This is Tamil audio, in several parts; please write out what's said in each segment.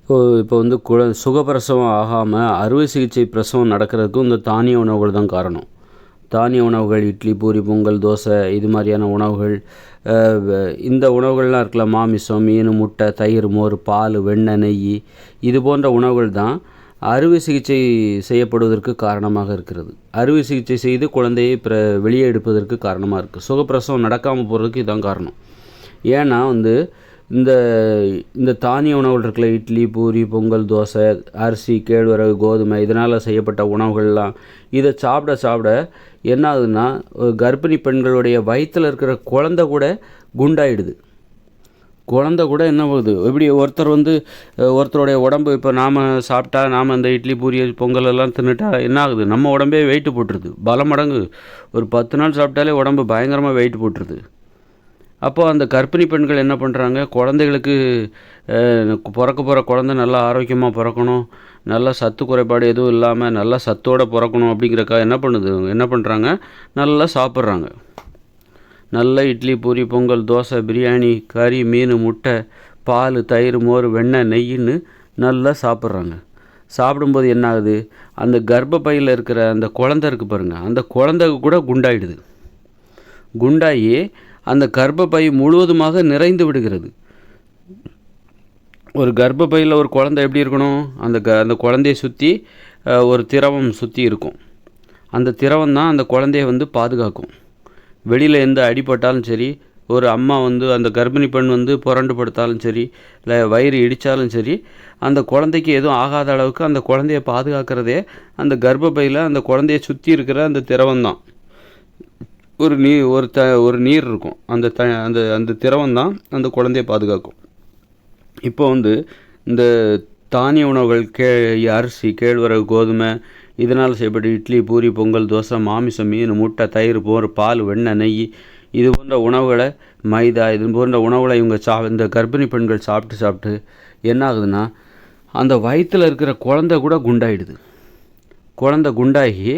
இப்போ வந்து சுகப்பிரசவம் ஆகாமல் அறுவை சிகிச்சை பிரசவம் நடக்கிறதுக்கும் இந்த தானிய உணவுகள் தான் காரணம். தானிய உணவுகள் இட்லி, பூரி, பொங்கல், தோசை இது மாதிரியான உணவுகள், இந்த உணவுகள்லாம் இருக்குல்ல, மாமிசம், மீன், முட்டை, தயிர், மோர், பால், வெண்ணெய், நெய், இது போன்ற உணவுகள் தான் அறுவை சிகிச்சை செய்யப்படுவதற்கு காரணமாக இருக்கிறது. அறுவை சிகிச்சை செய்து குழந்தையை வெளியே எடுப்பதற்கு காரணமாக இருக்குது. சுகப்பிரசவம் நடக்காமல் போகிறதுக்கு இதுதான் காரணம். ஏன்னா வந்து இந்த இந்த தானிய உணவுகள் இருக்குல்ல, இட்லி, பூரி, பொங்கல், தோசை, அரிசி, கேழ்வரகு, கோதுமை இதனால் செய்யப்பட்ட உணவுகள்லாம் இதை சாப்பிட சாப்பிட என்ன ஆகுதுன்னா, கர்ப்பிணி பெண்களுடைய வயிற்றில் இருக்கிற குழந்தை கூட குண்டாயிடுது. குழந்தை கூட என்ன ஆகுது, எப்படி ஒருத்தருடைய உடம்பு இப்போ நாம் சாப்பிட்டா, நாம் அந்த இட்லி, பூரி, பொங்கல் எல்லாம் தின்னுட்டா என்ன ஆகுது, நம்ம உடம்பே வெயிட்டு போட்டுருது. பல மடங்கு ஒரு 10 நாள் சாப்பிட்டாலே உடம்பு பயங்கரமாக வெயிட் போட்டுருது. அப்போது அந்த கர்ப்பிணி பெண்கள் என்ன பண்ணுறாங்க, குழந்தைகளுக்கு பிறக்க போகிற குழந்தை நல்லா ஆரோக்கியமாக பிறக்கணும், நல்லா சத்து குறைபாடு எதுவும் இல்லாமல் நல்லா சத்தோடு பிறக்கணும் அப்படிங்கிறக்காக என்ன பண்ணுறாங்க, நல்லா சாப்பிட்றாங்க. நல்ல இட்லி, பூரி, பொங்கல், தோசை, பிரியாணி, கறி, மீன், முட்டை, பால், தயிர், மோர், வெண்ணெய், நெய்ன்னு நல்லா சாப்பிட்றாங்க. சாப்பிடும்போது என்ன ஆகுது, அந்த கர்ப்பப்பையில் இருக்கிற அந்த குழந்தை இருக்குது பாருங்கள், அந்த குழந்தை கூட குண்டாயிடுது. குண்டாகி அந்த கர்ப்பப்பை முழுவதுமாக நிறைந்து விடுகிறது. ஒரு கர்ப்பப்பையில் ஒரு குழந்தை எப்படி இருக்கணும், அந்த குழந்தையை சுற்றி ஒரு திரவம் சுற்றி இருக்கும். அந்த திரவம் தான் அந்த குழந்தைய வந்து பாதுகாக்கும். வெளியில் எந்த அடிபட்டாலும் சரி, ஒரு அம்மா அந்த கர்ப்பிணி பெண் புரண்டு படுத்தாலும் சரி, இல்லை வயிறு இடித்தாலும் சரி, அந்த குழந்தைக்கு எதுவும் ஆகாத அளவுக்கு அந்த குழந்தைய பாதுகாக்கிறதே அந்த கர்ப்பப்பையில் அந்த குழந்தைய சுற்றி இருக்கிற அந்த திரவம் தான். ஒரு நீர் இருக்கும், அந்த திரவம் தான் அந்த குழந்தைய பாதுகாக்கும். இப்போ இந்த தானிய உணவுகள், அரிசி, கேழ்வரகு, கோதுமை இதனால் செய்யப்பட்ட இட்லி, பூரி, பொங்கல், தோசை, மாமிசம், மீன், முட்டை, தயிர், மோர், பால், வெண்ணெய், நெய் இது போன்ற உணவுகளை, மைதா இது போன்ற உணவுகளை இந்த கர்ப்பிணி பெண்கள் சாப்பிட்டு என்ன ஆகுதுன்னா, அந்த வயிற்றில் இருக்கிற குழந்தை கூட குண்டாயிடுது. குழந்தை குண்டாகி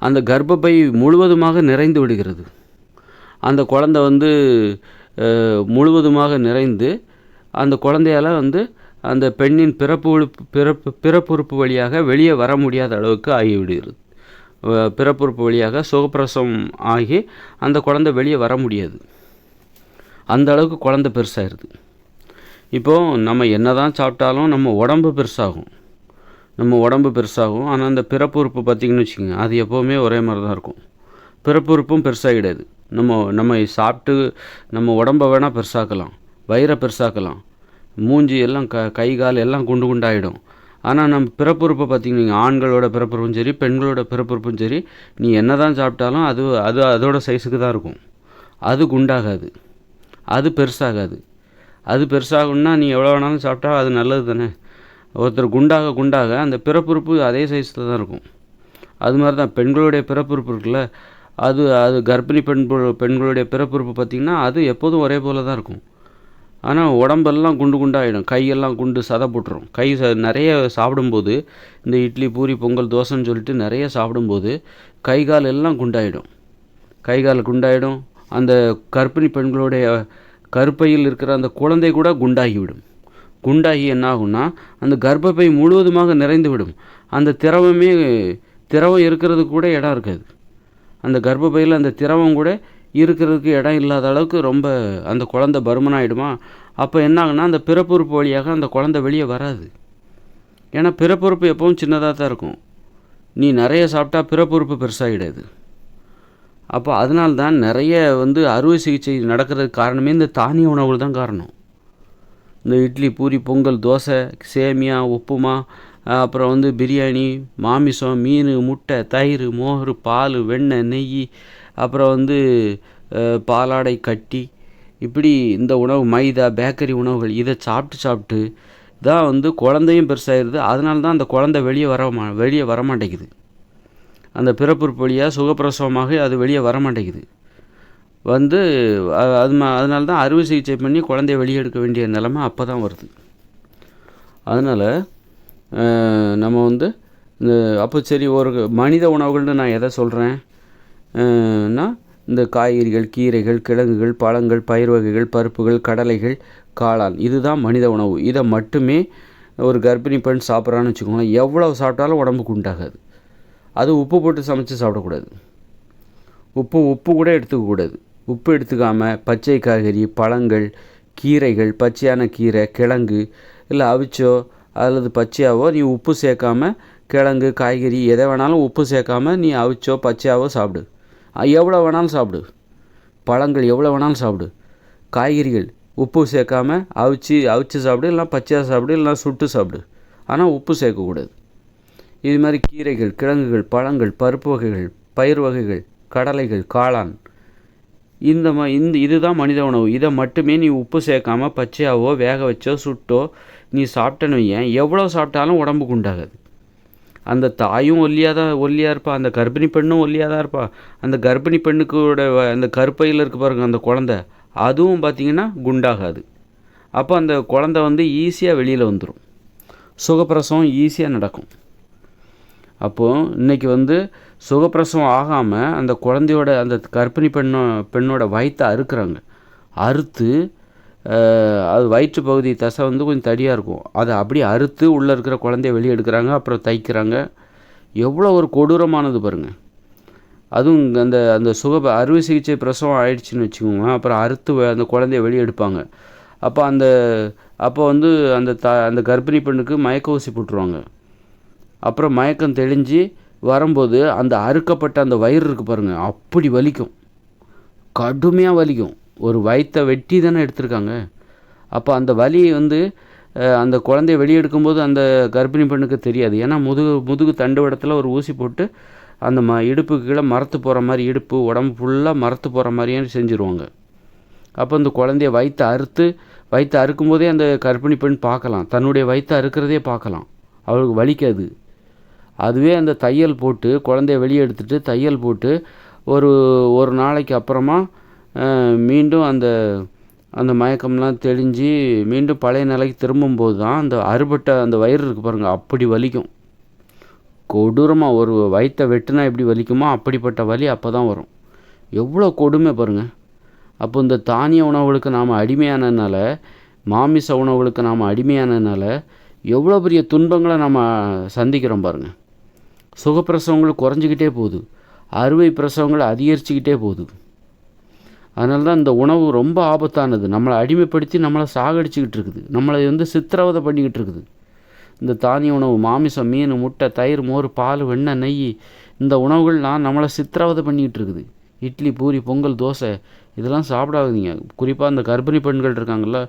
அந்த கர்ப்பப்பை முழுவதுமாக நிறைந்து விடுகிறது. அந்த குழந்தை முழுவதுமாக நிறைந்து அந்த குழந்தையால் அந்த பெண்ணின் பிறப்புறுப்பு வழியாக வெளியே வர முடியாத அளவுக்கு ஆகிவிடுகிறது. பிறப்புறுப்பு வழியாக சுகப்பிரசவம் ஆகி அந்த குழந்தை வெளியே வர முடியாது. அந்த அளவுக்கு குழந்தை பெருசாகிடுது. இப்போது நம்ம என்ன தான் சாப்பிட்டாலும் நம்ம உடம்பு பெருசாகும். ஆனால் அந்த பிறப்புறுப்பு பார்த்திங்கன்னு வச்சுக்கோங்க, அது எப்போவுமே ஒரே மாதிரி தான் இருக்கும். பிறப்புறுப்பும் பெருசாகிடாது. நம்ம சாப்பிட்டு நம்ம உடம்பை வேணால் பெருசாக்கலாம், வயிறை பெருசாக்கலாம், மூஞ்சி எல்லாம் கை கால் எல்லாம் குண்டு குண்டாகிடும். ஆனால் நம்ம பிறப்புறுப்பை பார்த்திங்கன்னா, ஆண்களோட பிறப்புறுப்பும் சரி, பெண்களோட பிறப்புறுப்பும் சரி, நீ என்ன தான் சாப்பிட்டாலும் அது அதோட சைஸுக்கு தான் இருக்கும். அது குண்டாகாது, அது பெருசாகாது. அது பெருசாகுன்னா நீ எவ்வளோ வேணாலும் சாப்பிட்டா அது நல்லது தானே. ஒருத்தர் குண்டாக அந்த பிறப்புறுப்பு அதே சைஸில் தான் இருக்கும். அது மாதிரி தான் பெண்களுடைய பிறப்புறுப்பு இருக்குல்ல, அது கர்ப்பிணி பெண்களுடைய பிறப்புறுப்பு பார்த்திங்கன்னா அது எப்போதும் ஒரே போல் தான் இருக்கும். ஆனால் உடம்பெல்லாம் குண்டாகிடும், கையெல்லாம் குண்டு சதை போட்டுரும். நிறைய சாப்பிடும்போது, இந்த இட்லி, பூரி, பொங்கல், தோசைன்னு சொல்லிட்டு நிறைய சாப்பிடும்போது கை கால் எல்லாம் குண்டாயிடும். அந்த கர்ப்பிணி பெண்களுடைய கருப்பையில் இருக்கிற அந்த குழந்தை கூட குண்டாகி என்ன ஆகும்னா, அந்த கர்ப்பப்பை முழுவதுமாக நிறைந்து விடும். அந்த திரவம் இருக்கிறதுக்கு கூட இடம் இருக்காது. அந்த கர்ப்பப்பையில் அந்த திரவம் கூட இருக்கிறதுக்கு இடம் இல்லாத அளவுக்கு ரொம்ப அந்த குழந்தை பருமனாகிடுமா. அப்போ என்ன ஆகுனா, அந்த பிறப்புறுப்பு வழியாக அந்த குழந்தை வெளியே வராது. ஏன்னா பிறப்புறுப்பு எப்பவும் சின்னதாக தான் இருக்கும். நீ நிறைய சாப்பிட்டா பிறப்புறுப்பு பெருசாகிடாது. அப்போ அதனால்தான் நிறைய அறுவை சிகிச்சை நடக்கிறதுக்கு காரணமே இந்த தானிய உணவுகள் தான் காரணம். இந்த இட்லி, பூரி, பொங்கல், தோசை, சேமியா, உப்புமா, அப்புறம் பிரியாணி, மாமிசம், மீன், முட்டை, தயிர், மோர், பால், வெண்ணெய், நெய், அப்புறம் பாலாடை கட்டி, இப்படி இந்த உணவு, மைதா, பேக்கரி உணவுகள் இதை சாப்பிட்டு தான் குழந்தையும் பெருசாகிடுது. அதனால தான் அந்த குழந்தை வெளியே வர மாட்டேங்குது. அந்த பிறப்புறுப்பு வழியாக சுகப்பிரசவமாக அது வெளியே வர மாட்டேங்குது. அதனால தான் அறுவை சிகிச்சை பண்ணி குழந்தைய வெளியே எடுக்க வேண்டிய நிலைமை அப்போ தான் வருது. அதனால் நம்ம அப்போ சரி, ஒரு மனித உணவுகள்னு நான் எதை சொல்கிறேன்னா, இந்த காய்கறிகள், கீரைகள், கிழங்குகள், பழங்கள், பயிர் வகைகள், பருப்புகள், கடலைகள், காளான் இதுதான் மனித உணவு. இதை மட்டுமே ஒரு கர்ப்பிணி பெண் சாப்பிட்றான்னு வச்சுக்கோங்களேன், எவ்வளோ சாப்பிட்டாலும் உடம்புக்கு உண்டாகாது. அது உப்பு போட்டு சமைச்சு சாப்பிடக்கூடாது. உப்பு கூட எடுத்துக்கக்கூடாது. உப்பு எடுத்துக்காமல் பச்சை காய்கறி, பழங்கள், கீரைகள், பச்சையான கீரை, கிழங்கு இல்லை அவிச்சோ அல்லது பச்சையாவோ நீ உப்பு சேர்க்காமல் கிழங்கு, காய்கறி எதை வேணாலும் உப்பு சேர்க்காமல் நீ அவிச்சோ பச்சையாவோ சாப்பிடு. எவ்வளோ வேணாலும் சாப்பிடு. பழங்கள் எவ்வளோ வேணாலும் சாப்பிடு. காய்கறிகள் உப்பு சேர்க்காமல் அவிச்சு சாப்பிடு, இல்லைனா பச்சையாக சாப்பிடு, இல்லைனா சுட்டு சாப்பிடு. ஆனால் உப்பு சேர்க்கக்கூடாது. இது மாதிரி கீரைகள், கிழங்குகள், பழங்கள், பருப்பு வகைகள், பயிர் வகைகள், கடலைகள், காளான், இதுதான் மனித உணவு. இதை மட்டுமே நீ உப்பு சேர்க்காமல் பச்சையாவோ வேக வச்சோ சுட்டோ நீ சாப்பிட்டேன்னு வையேன், எவ்வளோ சாப்பிட்டாலும் உடம்புக்கு உண்டாகாது. அந்த தாயும் ஒல்லியாக இருப்பா, அந்த கர்ப்பிணி பெண்ணும் ஒல்லியாக தான் இருப்பா. அந்த கர்ப்பிணி பெண்ணுக்கூட அந்த கருப்பையில் இருக்க பாருங்க அந்த குழந்தை, அதுவும் பார்த்திங்கன்னா குண்டாகாது. அப்போ அந்த குழந்தை ஈஸியாக வெளியில் வந்துடும். சுகப்பிரசவம் ஈஸியாக நடக்கும். அப்போது இன்றைக்கி சுகப்பிரசவம் ஆகாமல் அந்த குழந்தையோட அந்த கர்ப்பிணி பெண்ணோட வயிற்றை அறுக்கிறாங்க. அறுத்து அது வயிற்று பகுதி தசை கொஞ்சம் தடியாக இருக்கும், அதை அப்படியே அறுத்து உள்ளே இருக்கிற குழந்தைய வெளியே எடுக்கிறாங்க, அப்புறம் தைக்கிறாங்க. எவ்வளோ ஒரு கொடூரமானது பாருங்கள். அதுவும் அந்த அந்த அறுவை சிகிச்சை பிரசவம் ஆயிடுச்சுன்னு வச்சுக்கோங்க, அப்புறம் அறுத்து அந்த குழந்தைய வெளியே எடுப்பாங்க. அப்போ அந்த கர்ப்பிணி பெண்ணுக்கு மயக்க ஊசி போட்டுருவாங்க. அப்புறம் மயக்கம் தெளிஞ்சு வரும்போது அந்த அறுக்கப்பட்ட அந்த வயிறு இருக்குது பாருங்கள், அப்படி வலிக்கும், கடுமையாக வலிக்கும். ஒரு வயிற்றை வெட்டி தானே எடுத்திருக்காங்க. அப்போ அந்த வலி அந்த குழந்தைய வெளியே எடுக்கும்போது அந்த கர்ப்பிணி பெண்ணுக்கு தெரியாது. ஏன்னா முதுகு தண்டுவடத்தில் ஒரு ஊசி போட்டு அந்த இடுப்புக்கு கீழே மரத்து போகிற மாதிரி, இடுப்பு உடம்பு ஃபுல்லாக மரத்து போகிற மாதிரியே செஞ்சுருவாங்க. அப்போ அந்த குழந்தைய வயிற்றை அறுக்கும்போதே அந்த கர்ப்பிணி பெண் பார்க்கலாம், தன்னுடைய வயிற்றை அறுக்கிறதே பார்க்கலாம், அவளுக்கு வலிக்காது. அதுவே அந்த தையல் போட்டு குழந்தைய வெளியே எடுத்துகிட்டு தையல் போட்டு ஒரு நாளைக்கு அப்புறமா மீண்டும் அந்த மயக்கம்லாம் தெளிஞ்சு மீண்டும் பழைய நிலைக்கு திரும்பும்போது தான் அந்த அறுபட்ட அந்த வயிறு இருக்குது பாருங்கள், அப்படி வலிக்கும். கொடூரமாக ஒரு வயிற்றை வெட்டுனா எப்படி வலிக்குமோ அப்படிப்பட்ட வலி அப்போ தான் வரும். எவ்வளோ கொடுமை பாருங்கள். அப்போ இந்த தானிய உணவுகளுக்கு நாம் அடிமையானதுனால, மாமிச உணவுகளுக்கு நாம் அடிமையானதுனால எவ்வளோ பெரிய துன்பங்களை நம்ம சந்திக்கிறோம் பாருங்கள். சுகப்பிரசவங்கள் குறைஞ்சிக்கிட்டே போகுது, அறுவை பிரசவங்கள் அதிகரிச்சுக்கிட்டே போகுது. அதனால தான் இந்த உணவு ரொம்ப ஆபத்தானது. நம்மளை அடிமைப்படுத்தி நம்மளை சாகடிச்சிக்கிட்டு இருக்குது, நம்மளை சித்திரவதை பண்ணிக்கிட்டு இருக்குது. இந்த தானிய உணவு, மாமிசம், மீன், முட்டை, தயிர், மோர், பால், வெண்ணெய், நெய், இந்த உணவுகள்லாம் நம்மளை சித்திரவதை பண்ணிக்கிட்டு இருக்குது. இட்லி, பூரி, பொங்கல், தோசை இதெல்லாம் சாப்பிடாதீங்க. குறிப்பாக இந்த கர்ப்பிணி பெண்கள் இருக்காங்கள்ல,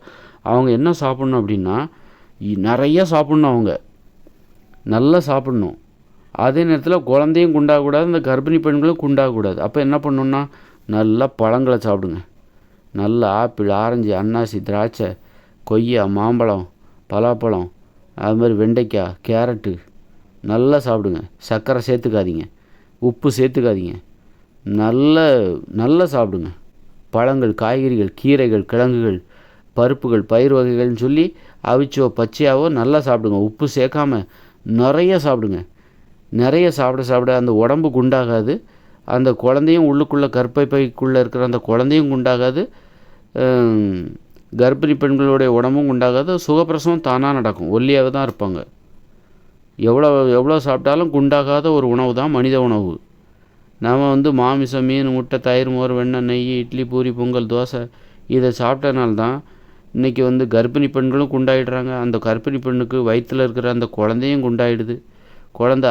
அவங்க என்ன சாப்பிட்ணும் அப்படின்னா, நிறைய சாப்பிட்ணும், அவங்க நல்லா சாப்பிட்ணும். அதே நேரத்தில் குழந்தையும் குண்டாகக்கூடாது, இந்த கர்ப்பிணி பெண்களும் குண்டாகக்கூடாது. அப்போ என்ன பண்ணணுன்னா, நல்லா பழங்களை சாப்பிடுங்க. நல்ல ஆப்பிள், ஆரஞ்சு, அன்னாசி, திராட்சை, கொய்யா, மாம்பழம், பலாப்பழம், அது மாதிரி வெண்டைக்காய், கேரட்டு நல்லா சாப்பிடுங்க. சர்க்கரை சேர்த்துக்காதீங்க, உப்பு சேர்த்துக்காதீங்க, நல்லா சாப்பிடுங்க. பழங்கள், காய்கறிகள், கீரைகள், கிழங்குகள், பருப்புகள், பயிர் வகைகள்னு சொல்லி அவிச்சோ பச்சையாவோ நல்லா சாப்பிடுங்க. உப்பு சேர்க்காம நிறைய சாப்பிடுங்க. நிறைய சாப்பிட அந்த உடம்பு குண்டாகாது, அந்த குழந்தையும் உள்ளுக்குள்ளே கர்ப்பை பைக்குள்ளே இருக்கிற அந்த குழந்தையும் குண்டாகாது, கர்ப்பிணி பெண்களுடைய உடம்பும் குண்டாகாது. சுகப்பிரசவம் தானாக நடக்கும், ஒல்லியாக தான் இருப்பாங்க. எவ்வளோ சாப்பிட்டாலும் குண்டாகாத ஒரு உணவு தான் மனித உணவு. நாம் மாமிசம், மீன், முட்டை, தயிர், மோர், வெண்ணெய், நெய், இட்லி, பூரி, பொங்கல், தோசை இதை சாப்பிட்டனால்தான் இன்றைக்கி கர்ப்பிணி பெண்களும் குண்டாயிடுறாங்க. அந்த கர்ப்பிணி பெண்ணுக்கு வயிற்றில் இருக்கிற அந்த குழந்தையும் குண்டாயிடுது.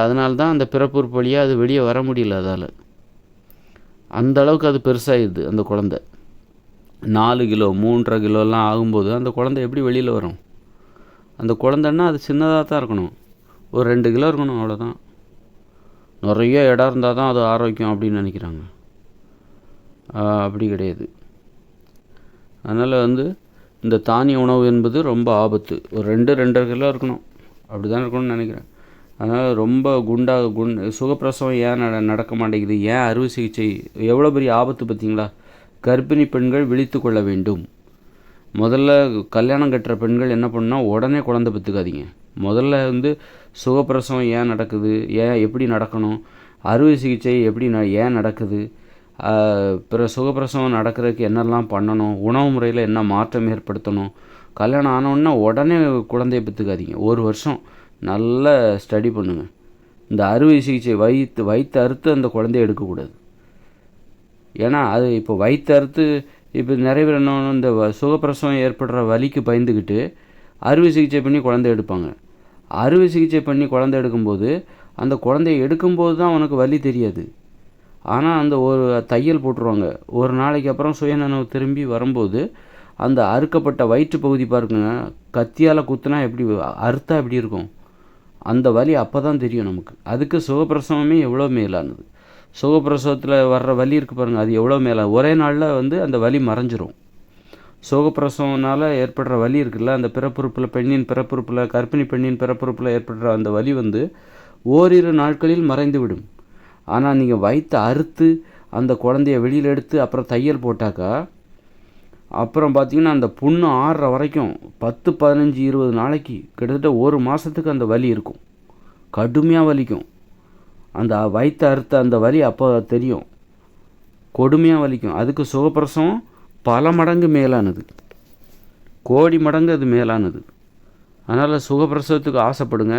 அதனால்தான் அந்த பிறப்புறுப்பு வழியாக அது வெளியே வர முடியல. அதால் அந்த அளவுக்கு அது பெருசாகிடுது. அந்த குழந்தை 4 கிலோ 3.5 கிலோலாம் ஆகும்போது அந்த குழந்தை எப்படி வெளியில் வரும்? அந்த குழந்தைன்னா அது சின்னதாக தான் இருக்கணும், ஒரு 2 கிலோ இருக்கணும், அவ்வளோதான். நிறைய இடம் இருந்தால் தான் அது ஆரோக்கியம் அப்படின்னு நினைக்கிறாங்க. அப்படி கிடையாது. அதனால் இந்த தானிய உணவு என்பது ரொம்ப ஆபத்து. ஒரு 2-2.5 கிலோ இருக்கணும், அப்படி தான் இருக்கணும்னு நினைக்கிறேன். அதனால் ரொம்ப சுகப்பிரசவம் ஏன் நடக்க மாட்டேங்குது, ஏன் அறுவை சிகிச்சை எவ்வளோ பெரிய ஆபத்து பார்த்தீங்களா? கர்ப்பிணி பெண்கள் விழித்து கொள்ள வேண்டும். முதல்ல கல்யாணம் கட்டுற பெண்கள் என்ன பண்ணால் உடனே குழந்தை பெற்றுக்காதீங்க. முதல்ல சுகப்பிரசவம் ஏன் நடக்குது, எப்படி நடக்கணும், அறுவை சிகிச்சை எப்படி ஏன் நடக்குது, சுகப்பிரசவம் நடக்கிறதுக்கு என்னெல்லாம் பண்ணணும், உணவு முறையில் என்ன மாற்றம் ஏற்படுத்தணும், கல்யாணம் ஆனவுடனே உடனே குழந்தைய பெற்றுக்காதீங்க. 1 வருஷம் நல்லா ஸ்டடி பண்ணுங்கள். இந்த அறுவை சிகிச்சை வயிற்று அறுத்து அந்த குழந்தைய எடுக்கக்கூடாது. ஏன்னா அது இப்போ வயிற்று அறுத்து இப்போ நிறைய பேர் என்ன இந்த சுகப்பிரசவம் ஏற்படுற வலிக்கு பயந்துக்கிட்டு அறுவை சிகிச்சை பண்ணி குழந்தை எடுப்பாங்க. அறுவை சிகிச்சை பண்ணி குழந்தை எடுக்கும்போது அந்த குழந்தைய எடுக்கும்போது தான் அவனுக்கு வலி தெரியாது. ஆனால் அந்த ஒரு தையல் போட்டுருவாங்க. ஒரு நாளைக்கு அப்புறம் சுயநினைவு திரும்பி வரும்போது அந்த அறுக்கப்பட்ட வயிற்று பகுதி பாருங்க, கத்தியால் குத்துனா எப்படி அறுத்தா எப்படி இருக்கும், அந்த வலி அப்போ தான் தெரியும் நமக்கு. அதுக்கு சுகப்பிரசவமே எவ்வளோ மேலானது. சுகப்பிரசவத்தில் வர்ற வலி இருக்குது பாருங்கள், அது எவ்வளோ ஒரே நாளில் அந்த வலி மறைஞ்சிரும். சுகப்பிரசவனால் ஏற்படுற வலி இருக்குல்ல, அந்த பிறப்புறுப்பில் பெண்ணின் பிறப்புறுப்பில் கர்ப்பிணி பெண்ணின் பிறப்புறுப்பில் ஏற்படுற அந்த வலி ஓரிரு நாட்களில் மறைந்து விடும். ஆனால் நீங்கள் வயிற்று அறுத்து அந்த குழந்தைய வெளியில் எடுத்து அப்புறம் தையல் போட்டாக்கா அப்புறம் பார்த்திங்கன்னா அந்த புண்ணு ஆறுற வரைக்கும் 10, 15, 20 நாளைக்கு கிட்டத்தட்ட 1 மாதத்துக்கு அந்த வலி இருக்கும். கடுமையாக வலிக்கும். அந்த வயிற்று அறுத்த அந்த வலி அப்போ தெரியும், கொடுமையாக வலிக்கும். அதுக்கு சுகப்பிரசவம் பல மடங்கு மேலானது, கோடி மடங்கு அது மேலானது. அதனால் சுகப்பிரசவத்துக்கு ஆசைப்படுங்க.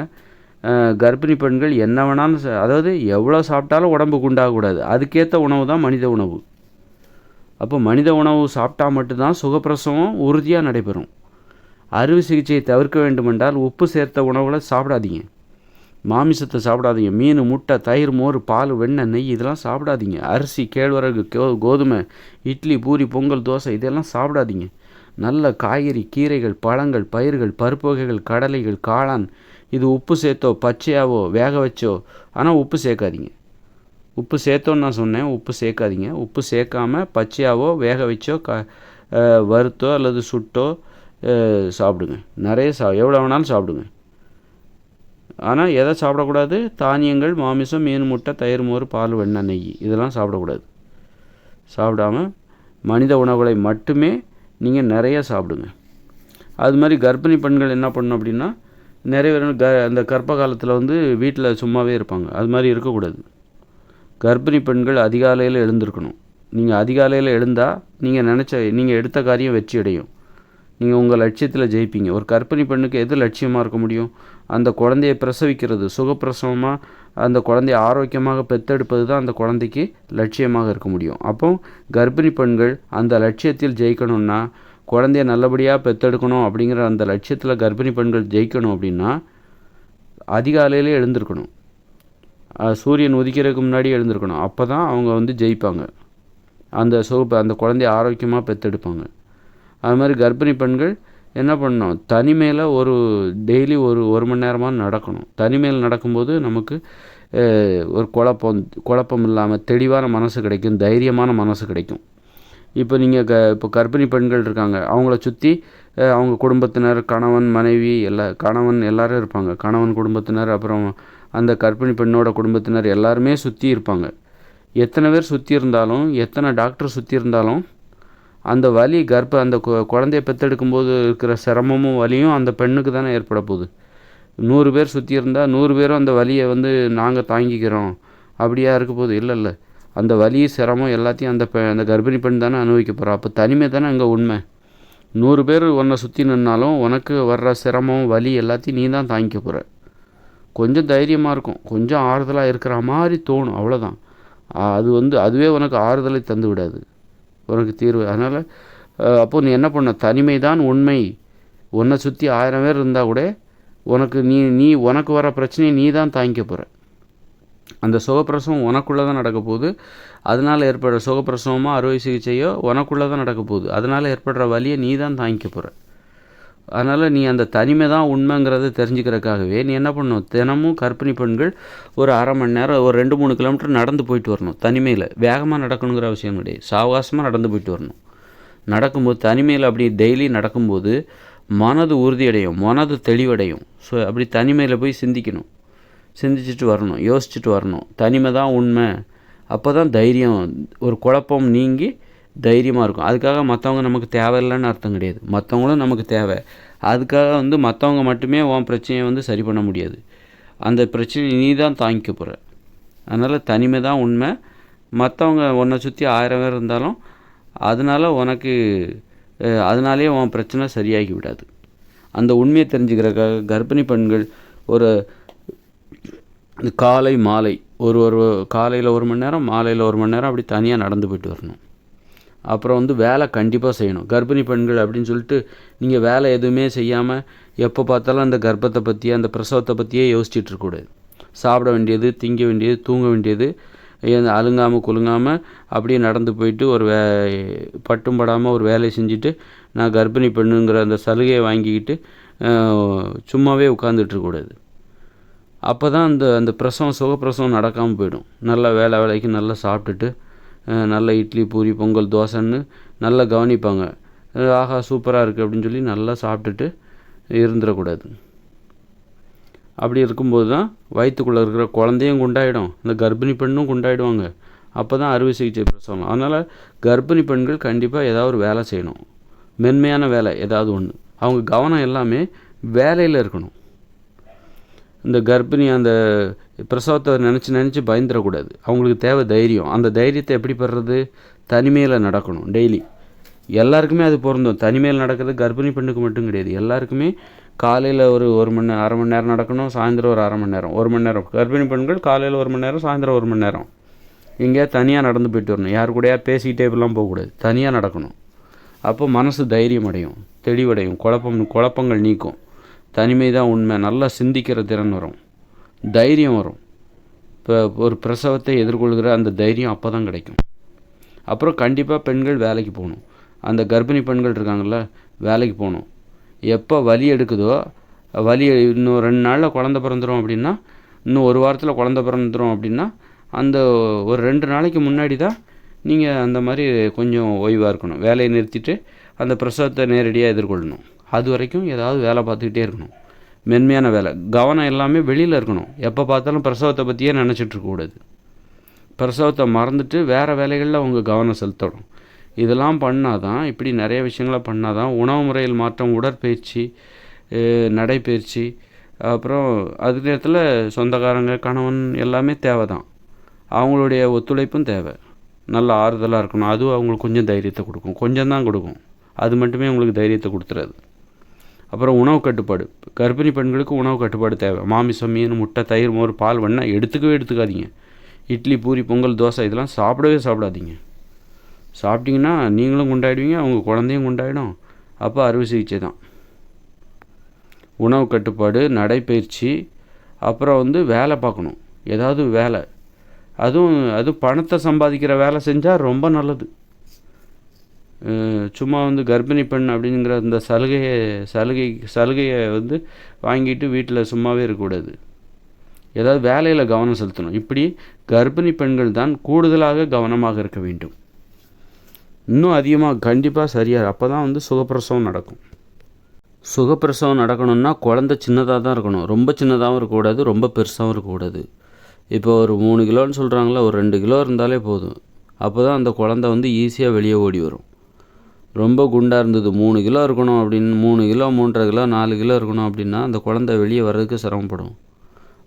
கர்ப்பிணி பெண்கள் என்ன வேணாலும் அதாவது எவ்வளோ சாப்பிட்டாலும் உடம்பு குண்டாகக்கூடாது. அதுக்கேற்ற உணவு தான் மனித உணவு. அப்போ மனித உணவு சாப்பிட்டா மட்டும்தான் சுகப்பிரசவம் உறுதியாக நடைபெறும். அறுவை சிகிச்சையை தவிர்க்க வேண்டுமென்றால் உப்பு சேர்த்த உணவுகளை சாப்பிடாதீங்க. மாமிசத்தை சாப்பிடாதீங்க. மீன், முட்டை, தயிர், மோர், பால், வெண்ணெய், நெய் இதெல்லாம் சாப்பிடாதீங்க. அரிசி, கேழ்வரகு, கோதுமை, இட்லி, பூரி, பொங்கல், தோசை இதெல்லாம் சாப்பிடாதீங்க. நல்ல காய்கறி, கீரைகள், பழங்கள், பயிர்கள், பருப்பு வகைகள், கடலைகள், காளான், இது உப்பு சேர்த்தோ பச்சையாவோ வேக வச்சோ, ஆனால் உப்பு சேர்க்காதீங்க. உப்பு சேர்த்தோன்னு நான் சொன்னேன், உப்பு சேர்க்காதீங்க. உப்பு சேர்க்காமல் பச்சையாவோ வேக வச்சோ வறுத்தோ அல்லது சுட்டோ சாப்பிடுங்க. நிறைய எவ்வளோ வேணாலும் சாப்பிடுங்க. ஆனால் எதை சாப்பிடக்கூடாது, தானியங்கள், மாமிசம், மீன், முட்டை, தயிர், மோர், பால், வெண்ணெய், நெய் இதெல்லாம் சாப்பிடக்கூடாது. சாப்பிடாமல் மனித உணவுகளை மட்டுமே நீங்கள் நிறைய சாப்பிடுங்க. அது மாதிரி கர்ப்பிணி பெண்கள் என்ன பண்ணணும் அப்படின்னா, நிறைய பேர் அந்த கர்ப்ப காலத்தில் வீட்டில் சும்மாவே இருப்பாங்க. அது மாதிரி இருக்கக்கூடாது. கர்ப்பிணி பெண்கள் அதிகாலையில் எழுந்திருக்கணும். நீங்கள் அதிகாலையில் எழுந்தால் நீங்கள் எடுத்த காரியம் வெற்றி அடையும். நீங்கள் உங்கள் லட்சியத்தில் ஜெயிப்பீங்க. ஒரு கர்ப்பிணி பெண்ணுக்கு எது லட்சியமாக இருக்க முடியும்? அந்த குழந்தையை பிரசவிக்கிறது, சுகப்பிரசவமாக அந்த குழந்தைய ஆரோக்கியமாக பெற்றெடுப்பது தான் அந்த குழந்தைக்கு லட்சியமாக இருக்க முடியும். அப்போ கர்ப்பிணி பெண்கள் அந்த லட்சியத்தில் ஜெயிக்கணும்னா, குழந்தைய நல்லபடியாக பெற்றெடுக்கணும் அப்படிங்கிற அந்த லட்சியத்தில் கர்ப்பிணி பெண்கள் ஜெயிக்கணும் அப்படின்னா அதிகாலையிலே எழுந்திருக்கணும். சூரியன் உதிக்கிறதுக்கு முன்னாடி எழுந்திருக்கணும். அப்போ தான் அவங்க ஜெயிப்பாங்க. அந்த குழந்தைய ஆரோக்கியமாக பெற்றெடுப்பாங்க. அது மாதிரி கர்ப்பிணி பெண்கள் என்ன பண்ணணும், தனிமையில் டெய்லி ஒரு மணி நேரமாக நடக்கணும். தனிமையில் நடக்கும்போது நமக்கு ஒரு குழப்பம் இல்லாமல் தெளிவான மனசு கிடைக்கும், தைரியமான மனசு கிடைக்கும். இப்போ நீங்கள் இப்போ கர்ப்பிணி பெண்கள் இருக்காங்க, அவங்கள சுற்றி அவங்க குடும்பத்தினர், கணவன், மனைவி, கணவன் எல்லோரும் இருப்பாங்க. கணவன் குடும்பத்தினர், அப்புறம் அந்த கர்ப்பிணி பெண்ணோட குடும்பத்தினர் எல்லாருமே சுற்றி இருப்பாங்க. எத்தனை பேர் சுற்றி இருந்தாலும், எத்தனை டாக்டர் சுற்றி இருந்தாலும், அந்த வலி அந்த குழந்தைய பெற்றெடுக்கும்போது இருக்கிற சிரமமும் வலியும் அந்த பெண்ணுக்கு தானே ஏற்பட போகுது. 100 பேர் சுற்றி இருந்தால் 100 பேரும் அந்த வலியை நாங்கள் தாங்கிக்கிறோம் அப்படியா இருக்க போகுது? இல்லை. அந்த வலி, சிரமம் எல்லாத்தையும் அந்த கர்ப்பிணி பெண் தானே அனுபவிக்க போகிறா. அப்போ தனிமை தானே அங்கே உண்மை. 100 பேர் உன்னை சுற்றி நின்னாலும் உனக்கு வர்ற சிரமம், வலி எல்லாத்தையும் நீ தான் தாங்கிக்க போகிற. கொஞ்சம் தைரியமாக இருக்கும், கொஞ்சம் ஆறுதலாக இருக்கிற மாதிரி தோணும், அவ்வளோதான். அதுவே உனக்கு ஆறுதலை தந்து விடாது, உனக்கு தீர்வு. அதனால் அப்போது நீ என்ன பண்ண, தனிமை தான் உண்மை. உன்னை சுற்றி 1000 பேர் இருந்தால் கூட உனக்கு உனக்கு வர பிரச்சனையை நீ தான் தாங்கிக்க போகிற. அந்த சுகப்பிரசவம் உனக்குள்ளே தான் நடக்க போகுது. அதனால் ஏற்படுற சுகப்பிரசவமோ அறுவை சிகிச்சையோ உனக்குள்ளே தான் நடக்க போகுது. அதனால் ஏற்படுற வலியை நீ தான் தாங்கிக்க போகிற. அதனால் நீ அந்த தனிமை தான் உண்மைங்கிறத தெரிஞ்சுக்கிறதுக்காகவே நீ என்ன பண்ணணும், தினமும் கர்ப்பிணி பெண்கள் ஒரு அரை மணி நேரம், ஒரு 2-3 கிலோமீட்டர் நடந்து போயிட்டு வரணும். தனிமையில் வேகமாக நடக்கணுங்கிற அவசியம் கிடையாது, சாவகாசமாக நடந்து போயிட்டு வரணும். நடக்கும்போது தனிமையில் அப்படி டெய்லி நடக்கும்போது மனது உறுதியடையும், மனது தெளிவடையும். ஸோ அப்படி தனிமையில் போய் சிந்திச்சுட்டு வரணும், யோசிச்சுட்டு வரணும். தனிமை தான் உண்மை. அப்போ தான் தைரியம், ஒரு குழப்பம் நீங்கி தைரியமாக இருக்கும். அதுக்காக மற்றவங்க நமக்கு தேவையில்லைன்னு அர்த்தம் கிடையாது, மற்றவங்களும் நமக்கு தேவை. அதுக்காக மற்றவங்க மட்டுமே உன் பிரச்சனையை சரி பண்ண முடியாது. அந்த பிரச்சனையை நீ தான் தாங்கிக்க போகிற. அதனால் தனிமை தான் உண்மை. மற்றவங்க உன்னை சுற்றி 1000 பேர் இருந்தாலும் அதனால் உனக்கு அதனாலே உன் பிரச்சனை சரியாகி விடாது. அந்த உண்மையை தெரிஞ்சுக்கிறக்காக கர்ப்பிணி பெண்கள் ஒரு காலை மாலை ஒரு காலையில் 1 மணி நேரம், மாலையில் 1 மணி நேரம் அப்படி தனியாக நடந்து போயிட்டு வரணும். அப்புறம் வந்து வேலை கண்டிப்பாக செய்யணும். கர்ப்பிணி பெண்கள் அப்படின்னு சொல்லிட்டு நீங்கள் வேலை எதுவுமே செய்யாமல் எப்போ பார்த்தாலும் அந்த கர்ப்பத்தை பற்றி, அந்த பிரசவத்தை பற்றியே யோசிச்சுட்டு இருக்கக்கூடாது. சாப்பிட வேண்டியது, திங்க வேண்டியது, தூங்க வேண்டியது, அலுங்காமல் குலுங்காமல் அப்படியே நடந்து போயிட்டு ஒரு பட்டும் படாமல் ஒரு வேலையை செஞ்சுட்டு நான் கர்ப்பிணி பெண்ணுங்கிற அந்த சலுகையை வாங்கிக்கிட்டு சும்மாவே உட்காந்துட்ருக்கக்கூடாது. அப்போ தான் அந்த பிரசவம் சுகப்பிரசவம் நடக்காமல் போயிடும். நல்லா வேலைக்கு நல்லா சாப்பிட்டுட்டு நல்ல இட்லி, பூரி, பொங்கல், தோசைன்னு நல்லா கவனிப்பாங்க. ஆஹா சூப்பராக இருக்குது அப்படின்னு சொல்லி நல்லா சாப்பிட்டுட்டு இருந்துடக்கூடாது. அப்படி இருக்கும்போது தான் வயிற்றுக்குள்ளே இருக்கிற குழந்தையும் குண்டாயிடும், இந்த கர்ப்பிணி பெண்ணும் குண்டாயிடுவாங்க. அப்போ தான் அறுவை சிகிச்சை பிரசவம். அதனால் கர்ப்பிணி பெண்கள் கண்டிப்பாக ஏதாவது ஒரு வேலை செய்யணும். மென்மையான வேலை ஏதாவது ஒன்று. அவங்க கவனம் எல்லாமே வேலையில் இருக்கணும். இந்த கர்ப்பிணி அந்த பிரசவத்தை நினச்சி பயந்துடக்கூடாது. அவங்களுக்கு தேவை தைரியம். அந்த தைரியத்தை எப்படி பெறுறது? தனிமையில் நடக்கணும் டெய்லி. எல்லாருக்குமே அது பொருந்தும். தனிமையில் நடக்கிறது கர்ப்பிணி பெண்ணுக்கு மட்டும் கிடையாது. எல்லாருக்குமே காலையில் ஒரு மணி நேரம், அரை மணி நேரம் நடக்கணும். சாயந்தரம் ஒரு அரை மணி நேரம், 1 மணி நேரம். கர்ப்பிணி பெண்கள் காலையில் 1 மணி நேரம், சாயந்தரம் 1 மணி நேரம் எங்கேயா தனியாக நடந்து போயிட்டு வரணும். யார் கூடயா பேசிக்கிட்டே இப்படிலாம் போகக்கூடாது. தனியாக நடக்கணும். அப்போ மனசு தைரியம் அடையும், தெளிவடையும், குழப்பங்கள் நீக்கும். தனிமை தான் உண்மை. நல்லா சிந்திக்கிற திறன் வரும், தைரியம் வரும். இப்போ ஒரு பிரசவத்தை எதிர்கொள்கிற அந்த தைரியம் அப்போ தான் கிடைக்கும். அப்புறம் கண்டிப்பாக பெண்கள் வேலைக்கு போகணும். அந்த கர்ப்பிணி பெண்கள் இருக்காங்கள்ல, வேலைக்கு போகணும். எப்போ வலி எடுக்குதோ, இன்னும் 2 நாளில் குழந்த பிறந்துடும் அப்படின்னா, இன்னும் 1 வாரத்தில் குழந்த பிறந்துடும் அப்படின்னா, அந்த ஒரு 2 நாளைக்கு முன்னாடி தான் நீங்கள் அந்த மாதிரி கொஞ்சம் ஓய்வாக இருக்கணும். வேலையை நிறுத்திட்டு அந்த பிரசவத்தை நேரடியாக எதிர்கொள்ளணும். அது வரைக்கும் ஏதாவது வேலை பார்த்துக்கிட்டே இருக்கணும். மென்மையான வேலை. கவனம் எல்லாமே வெளியில் இருக்கணும். எப்போ பார்த்தாலும் பிரசவத்தை பற்றியே நினச்சிட்ருக்கக்கூடாது. பிரசவத்தை மறந்துட்டு வேறு வேலைகளில் அவங்க கவனம் செலுத்தணும். இதெல்லாம் பண்ணால் தான், இப்படி நிறைய விஷயங்களை பண்ணால் தான் உணவு முறையில் மாற்றம், உடற்பயிற்சி, நடைப்பயிற்சி, அப்புறம் அது நேரத்தில் சொந்தக்காரங்க, கணவன் எல்லாமே தேவை தான். அவங்களுடைய ஒத்துழைப்பும் தேவை. நல்ல ஆறுதலாக இருக்கணும். அதுவும் அவங்களுக்கு கொஞ்சம் தைரியத்தை கொடுக்கும். கொஞ்சம் தான் கொடுக்கும், அது மட்டுமே உங்களுக்கு தைரியத்தை கொடுத்துறாது. அப்புறம் உணவு கட்டுப்பாடு. கர்ப்பிணி பெண்களுக்கு உணவு கட்டுப்பாடு தேவை. மாமிசம், மீன், முட்டை, தயிர், மோர், பால், வெண்ணெய் எடுத்துக்காதீங்க. இட்லி, பூரி, பொங்கல், தோசை இதெல்லாம் சாப்பிடாதீங்க. சாப்பிட்டிங்கன்னா நீங்களும் குண்டாயிடுவீங்க, அவங்க குழந்தையும் குண்டாயிடும். அப்போ அறுவை சிகிச்சை தான். உணவு கட்டுப்பாடு, நடைப்பயிற்சி, அப்புறம் வந்து வேலை பார்க்கணும். ஏதாவது வேலை, அதுவும் பணத்தை சம்பாதிக்கிற வேலை செஞ்சால் ரொம்ப நல்லது. சும்மா வந்து கர்ப்பிணி பெண் அப்படிங்கிற இந்த சலுகையை வந்து வாங்கிட்டு வீட்டில் சும்மாவே இருக்கக்கூடாது. ஏதாவது வேலையில் கவனம் செலுத்தணும். இப்படி கர்ப்பிணி பெண்கள் தான் கூடுதலாக கவனமாக இருக்க வேண்டும். இன்னும் அதிகமாக கண்டிப்பாக சரியாக, அப்போ தான் வந்து சுகப்பிரசவம் நடக்கும். சுகப்பிரசவம் நடக்கணும்னா குழந்தை சின்னதாக தான் இருக்கணும். ரொம்ப சின்னதாகவும் இருக்கக்கூடாது, ரொம்ப பெருசாகவும் இருக்கக்கூடாது. இப்போ ஒரு 3 கிலோன்னு சொல்கிறாங்களா, ஒரு 2 கிலோ இருந்தாலே போதும். அப்போ தான் அந்த குழந்தை வந்து ஈஸியாக வெளியே ஓடி வரும். ரொம்ப குண்டாக இருந்தது, 3 கிலோ இருக்கணும் அப்படின்னு, 3 கிலோ, 3.5 கிலோ, 4 கிலோ இருக்கணும் அப்படின்னா அந்த குழந்தை வெளியே வர்றதுக்கு சிரமப்படும்.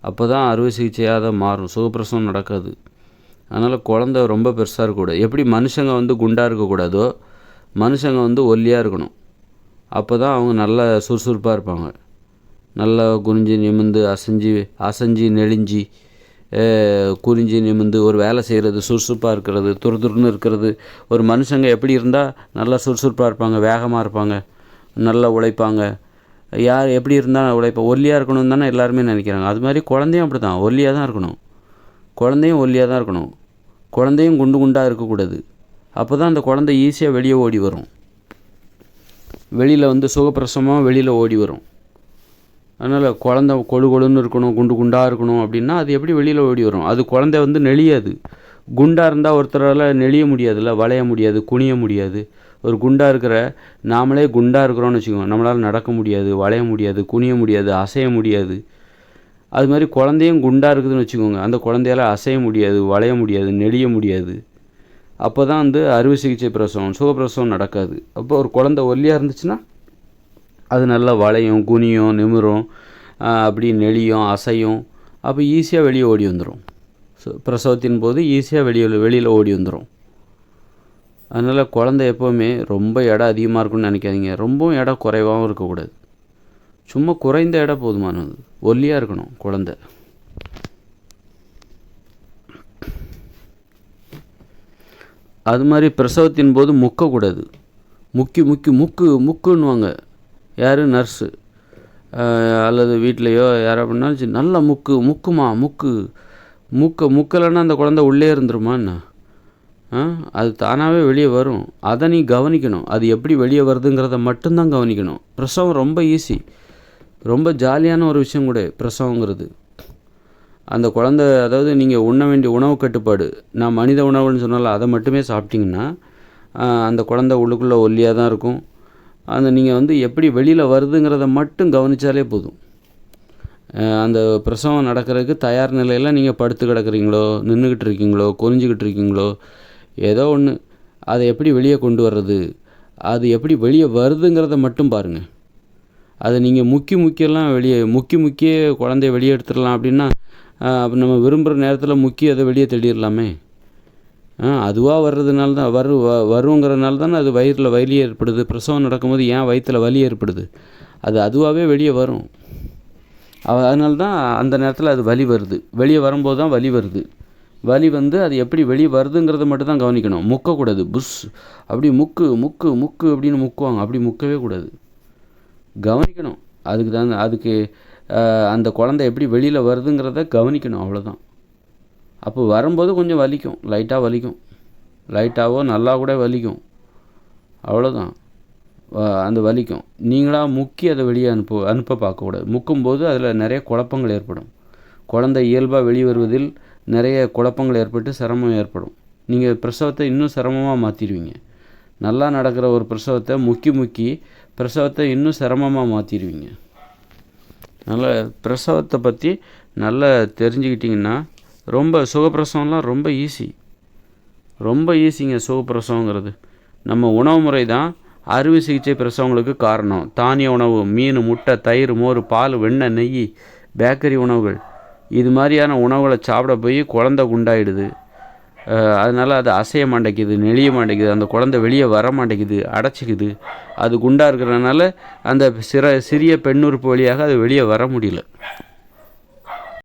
அப்போ தான் அறுவை சிகிச்சையாக தான் மாறும், சுகப்பிரசவம் நடக்காது. அதனால் குழந்தை ரொம்ப பெருசாக இருக்கக்கூடாது. எப்படி மனுஷங்க வந்து குண்டாக இருக்கக்கூடாதோ, மனுஷங்க வந்து ஒல்லியாக இருக்கணும். அப்போ தான் அவங்க நல்ல சுறுசுறுப்பாக இருப்பாங்க. நல்லா குனிஞ்சு நிமிந்து அசைஞ்சு நெளிஞ்சு குறிஞ்சி நிமிந்து ஒரு வேலை செய்கிறது, சுறுசுறுப்பாக இருக்கிறது, துருதுருன்னு இருக்கிறது. ஒரு மனுஷங்க எப்படி இருந்தால் நல்லா சுறுசுறுப்பாக இருப்பாங்க, வேகமாக இருப்பாங்க, நல்லா உழைப்பாங்க. யார் எப்படி இருந்தால் ஒல்லியாக இருக்கணும்னு தானே எல்லாருமே நினைக்கிறாங்க. அது மாதிரி குழந்தையும் அப்படி தான், ஒல்லியாக தான் இருக்கணும். குழந்தையும் ஒல்லியாக தான் இருக்கணும். குழந்தையும் குண்டாக இருக்கக்கூடாது. அப்போ தான் அந்த குழந்தை ஈஸியாக வெளியே ஓடி வரும். வெளியில் வந்து சுகப்பிரசவமாக வெளியில் ஓடி வரும். அதனால் குழந்தை கொழுன்னு இருக்கணும், குண்டாக இருக்கணும் அப்படின்னா அது எப்படி வெளியில் ஓடி வரும்? அது குழந்தை வந்து நெளியாது. குண்டாக இருந்தால் ஒருத்தரால் நெளிய முடியாதுல்ல, வளைய முடியாது, குனிய முடியாது. ஒரு குண்டாக இருக்கிற நாமளே குண்டாக இருக்கிறோன்னு வச்சுக்கோங்க, நம்மளால் நடக்க முடியாது, வளைய முடியாது, குனிய முடியாது, அசைய முடியாது. அது மாதிரி குழந்தையும் குண்டாக இருக்குதுன்னு வச்சுக்கோங்க, அந்த குழந்தையால் அசைய முடியாது, வளைய முடியாது, நெளிய முடியாது. அப்போ தான் வந்து அறுவை சிகிச்சை பிரசவம், சுகப்பிரசவம் நடக்காது. அப்போ ஒரு குழந்தை ஒல்லியாக இருந்துச்சுன்னா அது நல்லா வளையும், குனியும், நிமிரும், அப்படி நெளியும், அசையும். அப்போ ஈஸியாக வெளியே ஓடி வந்துடும். பிரசவத்தின் போது ஈஸியாக வெளியில் ஓடி வந்துடும். அதனால் குழந்தை எப்போவுமே ரொம்ப எடை அதிகமாக இருக்குன்னு நினைக்காதீங்க, ரொம்பவும் எடை குறைவாகவும் இருக்கக்கூடாது. சும்மா குறைந்த எடை போதுமானது, ஒல்லியாக இருக்கணும் குழந்தை. அது மாதிரி பிரசவத்தின் போது முக்கக்கூடாது. முக்குன்னுவாங்க யார், நர்ஸு அல்லது வீட்லேயோ யாரோ அப்படின்னாலும் சரி, நல்லா முக்குமா முக்கலைன்னா அந்த குழந்தை உள்ளே இருந்துருமா என்ன? அது தானாகவே வெளியே வரும். அதை நீ கவனிக்கணும். அது எப்படி வெளியே வருதுங்கிறத மட்டும்தான் கவனிக்கணும். பிரசவம் ரொம்ப ஈஸி, ரொம்ப ஜாலியான ஒரு விஷயம் கூட பிரசவங்கிறது. அந்த குழந்தை, அதாவது நீங்கள் உண்ண வேண்டிய உணவு கட்டுப்பாடு, நான் மனித உணவுன்னு சொன்னால அதை மட்டுமே சாப்பிட்டிங்கன்னா அந்த குழந்தை உள்ளுக்குள்ளே ஒல்லியாக தான் இருக்கும். நீங்கள் எப்படி வெளியில் வருதுங்கிறத மட்டும் கவனித்தாலே போதும். அந்த பிரசவம் நடக்கிறதுக்கு தயார் நிலையில் நீங்கள் படுத்து கிடக்குறீங்களோ, நின்றுக்கிட்டு இருக்கீங்களோ, குறிஞ்சிக்கிட்டு இருக்கீங்களோ, ஏதோ ஒன்று, அதை எப்படி வெளியே கொண்டு வர்றது, அது எப்படி வெளியே வருதுங்கிறத மட்டும் பாருங்கள். அதை நீங்கள் முக்கியெல்லாம் முக்கிய குழந்தைய வெளியே எடுத்துடலாம் அப்படின்னா, நம்ம விரும்புகிற நேரத்தில் அதை வெளியே தேடிடலாமே. அதுவாக வர்றதுனால தான் வருங்கிறதுனால தானே அது வலி ஏற்படுது. பிரசவம் நடக்கும்போது ஏன் வயிற்றில் வலி ஏற்படுது? அது அதுவாகவே வெளியே வரும். அதனால தான் அந்த நேரத்தில் அது வலி வருது. வெளியே வரும்போது தான் வலி வருது. வலி அது எப்படி வெளியே வருதுங்கிறத மட்டும் தான் கவனிக்கணும். முக்கக்கூடாது. அப்படி முக்கு அப்படின்னு முக்குவாங்க. அப்படி முக்கவே கூடாது, கவனிக்கணும். அதுக்கு அந்த குழந்தை எப்படி வெளியில் வருதுங்கிறத கவனிக்கணும், அவ்வளோதான். அப்போ வரும்போது கொஞ்சம் வலிக்கும், லைட்டாகவோ நல்லா கூட வலிக்கும், அவ்வளோதான். அந்த வலிக்கும். நீங்களாக முக்கி அதை வெளியே அனுப்ப பார்க்கக்கூடாது. முக்கும்போது அதில் நிறைய குழப்பங்கள் ஏற்படும். குழந்தை இயல்பாக வெளிவருவதில் நிறைய குழப்பங்கள் ஏற்பட்டு சிரமம் ஏற்படும். நீங்கள் பிரசவத்தை இன்னும் சிரமமாக மாற்றிடுவீங்க. நல்லா நடக்கிற ஒரு பிரசவத்தை முக்கி பிரசவத்தை இன்னும் சிரமமாக மாற்றிடுவீங்க. அதனால் பிரசவத்தை பற்றி நல்லா தெரிஞ்சுக்கிட்டிங்கன்னா சுகப்பிரசவம்லாம் ரொம்ப ஈஸிங்க. சுகப்பிரசவங்கிறது நம்ம உணவு முறை தான் அறுவை சிகிச்சை பிரசவங்களுக்கு காரணம். தானிய உணவு, மீன், முட்டை, தயிர், மோர், பால், வெண்ணெய், நெய், பேக்கரி உணவுகள், இது மாதிரியான உணவுகளை சாப்பிட போய் குழந்தை குண்டாயிடுது. அதனால் அது அசைய மாட்டேங்குது, நெளிய மாட்டேங்குது, அந்த குழந்தை வெளியே வர மாட்டேங்குது, அடைச்சிக்குது. அது குண்டாக இருக்கிறதுனால அந்த சிறிய பெண்ணுறுப்பு வழியாக அது வெளியே வர முடியல.